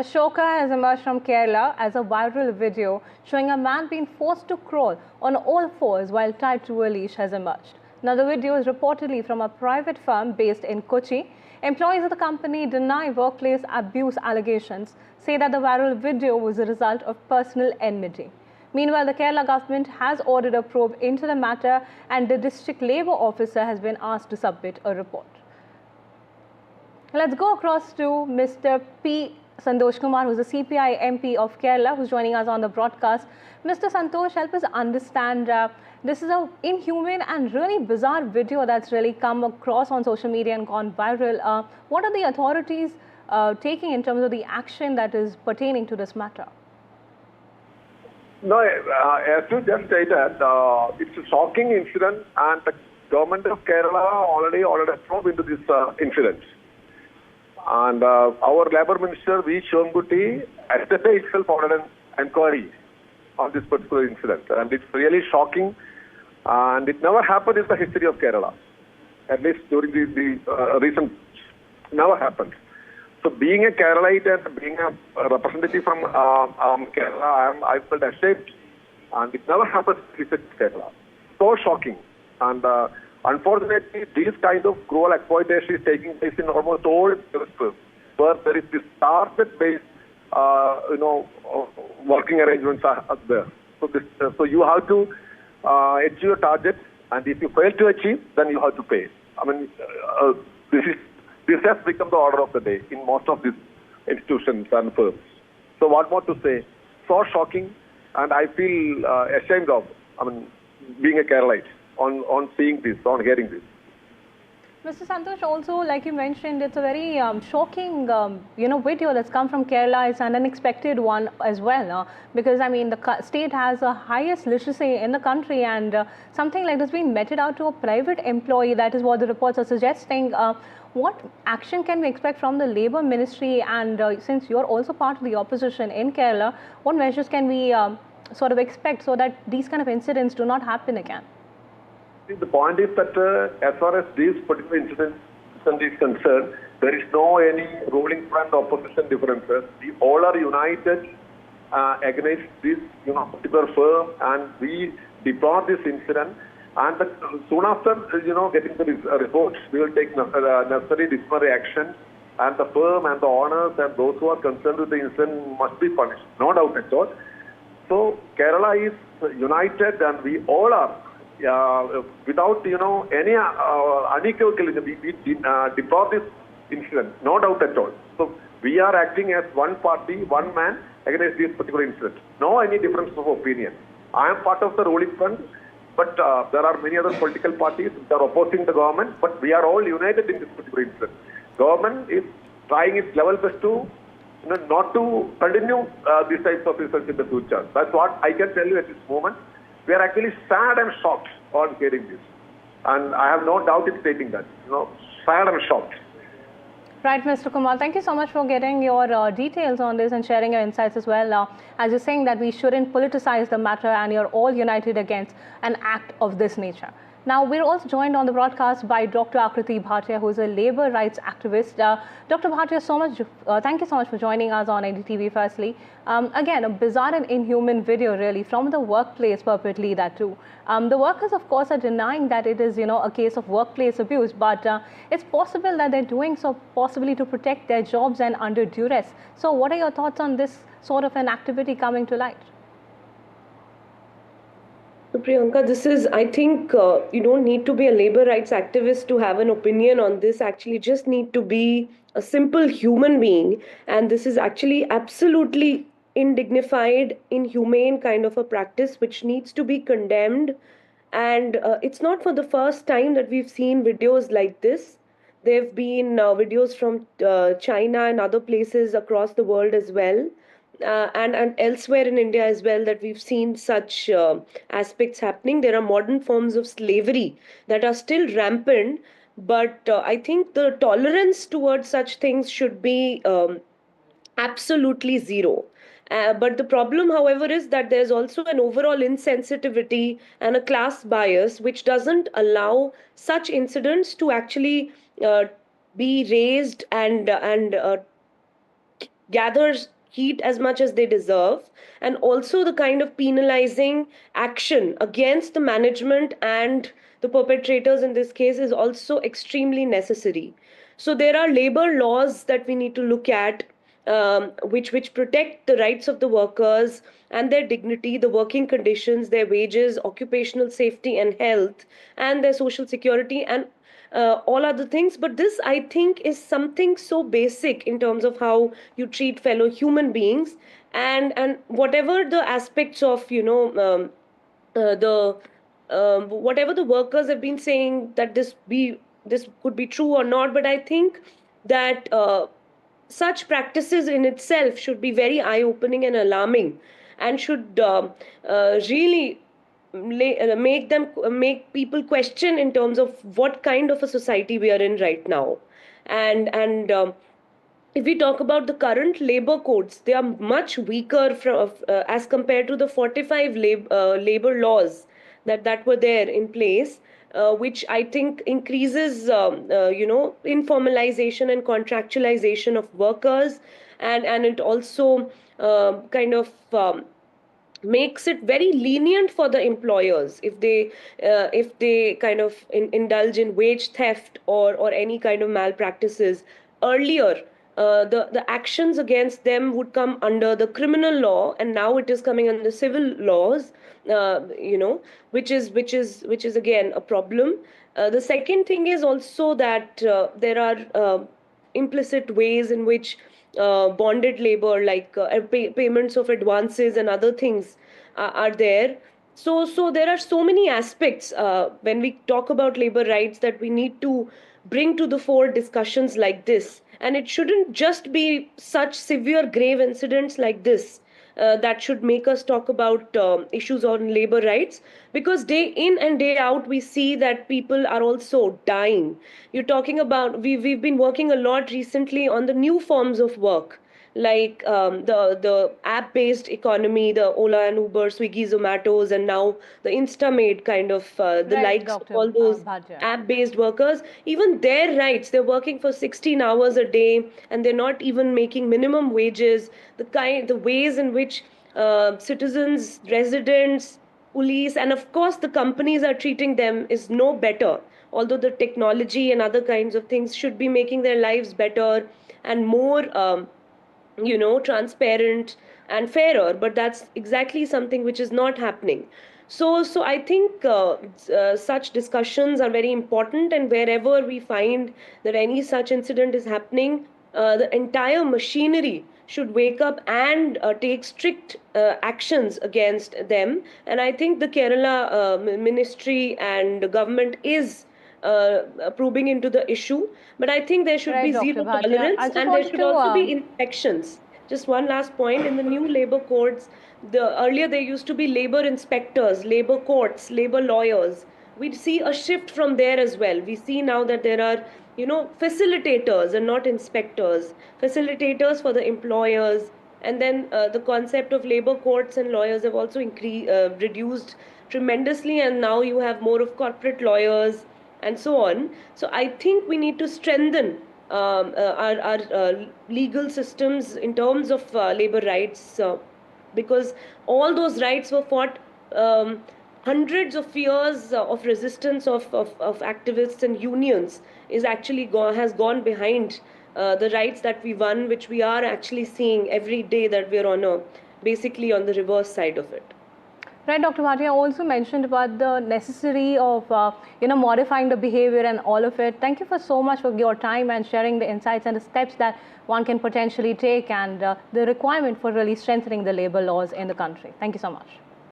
Ashoka has emerged from Kerala as a viral video showing a man being forced to crawl on all fours while tied to a leash has emerged. Now, the video is reportedly from a private firm based in Kochi. Employees of the company deny workplace abuse allegations, say that the viral video was a result of personal enmity. Meanwhile, the Kerala government has ordered a probe into the matter and the district labour officer has been asked to submit a report. Let's go across to Mr. P. Santosh Kumar, who's a CPI MP of Kerala, who's joining us on the broadcast. Mr. Santosh, help us understand. This is an inhumane and really bizarre video that's really come across on social media and gone viral. What are the authorities taking in terms of the action that is pertaining to this matter? No, as you just stated, it's a shocking incident, and the government of Kerala already ordered a probe into this incident. And our Labour Minister, V. Shivankuti, yesterday itself ordered an inquiry on this particular incident. And it's really shocking, and it never happened in the history of Kerala, at least during the recent, never happened. So being a Keralite and being a representative from Kerala, I felt ashamed, and it never happened in Kerala. So shocking. And unfortunately, this kind of cruel exploitation is taking place in almost all places where there is this target-based, working arrangements are there. So you have to achieve your target, and if you fail to achieve, then you have to pay. I mean, this has become the order of the day in most of these institutions and firms. So what more to say? So shocking, and I feel ashamed of, being a Keralite on seeing this, on hearing this. Mr. Santosh, also, like you mentioned, it's a very shocking, video that's come from Kerala. It's an unexpected one as well, because, I mean, the state has the highest literacy in the country, and something like this being meted out to a private employee, that is what the reports are suggesting. What action can we expect from the Labour Ministry? And since you're also part of the opposition in Kerala, what measures can we sort of expect so that these kind of incidents do not happen again? The point is that as far as this particular incident is concerned, there is no any ruling front opposition differences. We all are united against this particular firm, and we deplore this incident. And soon after, getting the reports, we will take necessary disciplinary action, and the firm and the owners and those who are concerned with the incident must be punished, no doubt at all. So Kerala is united, and we all are. Without any unequivocally, we deplore this incident, no doubt at all. So we are acting as one party, one man against this particular incident. No any difference of opinion. I am part of the ruling front, but there are many other political parties that are opposing the government. But we are all united in this particular incident. Government is trying its level best to not to continue these types of incidents in the future. That's what I can tell you at this moment. We are actually sad and shocked on hearing this. And I have no doubt in stating that. Sad and shocked. Right, Mr. Kumar. Thank you so much for getting your details on this and sharing your insights as well. As you're saying that we shouldn't politicize the matter, and you're all united against an act of this nature. Now, we're also joined on the broadcast by Dr. Akriti Bhatia, who is a labour rights activist. Dr. Bhatia, thank you so much for joining us on NDTV firstly. Again, a bizarre and inhuman video really from the workplace purportedly that too. The workers, of course, are denying that it is, a case of workplace abuse, but it's possible that they're doing so possibly to protect their jobs and under duress. So what are your thoughts on this sort of an activity coming to light? So Priyanka, this is, I think you don't need to be a labor rights activist to have an opinion on this. Actually, just need to be a simple human being. And this is actually absolutely indignified, inhumane kind of a practice which needs to be condemned. And it's not for the first time that we've seen videos like this. There have been videos from China and other places across the world as well. And elsewhere in India as well, that we've seen such aspects happening. There are modern forms of slavery that are still rampant, but I think the tolerance towards such things should be absolutely zero. But the problem, however, is that there's also an overall insensitivity and a class bias which doesn't allow such incidents to actually be raised and gather heat as much as they deserve, and also the kind of penalizing action against the management and the perpetrators in this case is also extremely necessary. So there are labor laws that we need to look at, which protect the rights of the workers and their dignity, the working conditions, their wages, occupational safety and health, and their social security, and all other things. But this, I think, is something so basic in terms of how you treat fellow human beings, and whatever the aspects of the whatever the workers have been saying, that this could be true or not, but I think that such practices in itself should be very eye-opening and alarming, and should really make people question in terms of what kind of a society we are in right now. And if we talk about the current labor codes, they are much weaker as compared to the 45 labor laws that were there in place, which I think increases, informalization and contractualization of workers, and it also kind of makes it very lenient for the employers if they kind of indulge in wage theft or any kind of malpractices. Earlier, the actions against them would come under the criminal law, and now it is coming under civil laws, which is again a problem. The second thing is also that there are implicit ways in which bonded labor, like payments of advances and other things, are there. So there are so many aspects when we talk about labor rights that we need to bring to the fore discussions like this. And it shouldn't just be such severe, grave incidents like this that should make us talk about issues on labor rights, because day in and day out we see that people are also dying. You're talking about, we've been working a lot recently on the new forms of work, like the app-based economy, the Ola and Uber, Swiggy, Zomatos, and now the Instamade kind of the Right, likes Dr. of all those Bhatia. app-based workers. Even their rights, they're working for 16 hours a day, and they're not even making minimum wages. The ways in which citizens, residents, police, and of course the companies are treating them is no better. Although the technology and other kinds of things should be making their lives better and more transparent and fairer, but that's exactly something which is not happening. So I think such discussions are very important, and wherever we find that any such incident is happening, the entire machinery should wake up and take strict actions against them. And I think the Kerala ministry and government is probing into the issue. But I think there should Right, be Dr. zero Bhatia. tolerance, I just and there wanted should to also be inspections. Just one last point: in the new labor codes, earlier there used to be labor inspectors, labor courts, labor lawyers. We see a shift from there as well. We see now that there are facilitators and not inspectors, facilitators for the employers. And then the concept of labor courts and lawyers have also reduced tremendously, and now you have more of corporate lawyers and so on. So I think we need to strengthen our legal systems in terms of labor rights, because all those rights were fought, hundreds of years of resistance of activists and unions has gone behind the rights that we won, which we are actually seeing every day that we're basically on the reverse side of it. Right, Dr. Bhatia also mentioned about the necessity of modifying the behavior and all of it. Thank you for so much for your time and sharing the insights and the steps that one can potentially take, and the requirement for really strengthening the labor laws in the country. Thank you so much.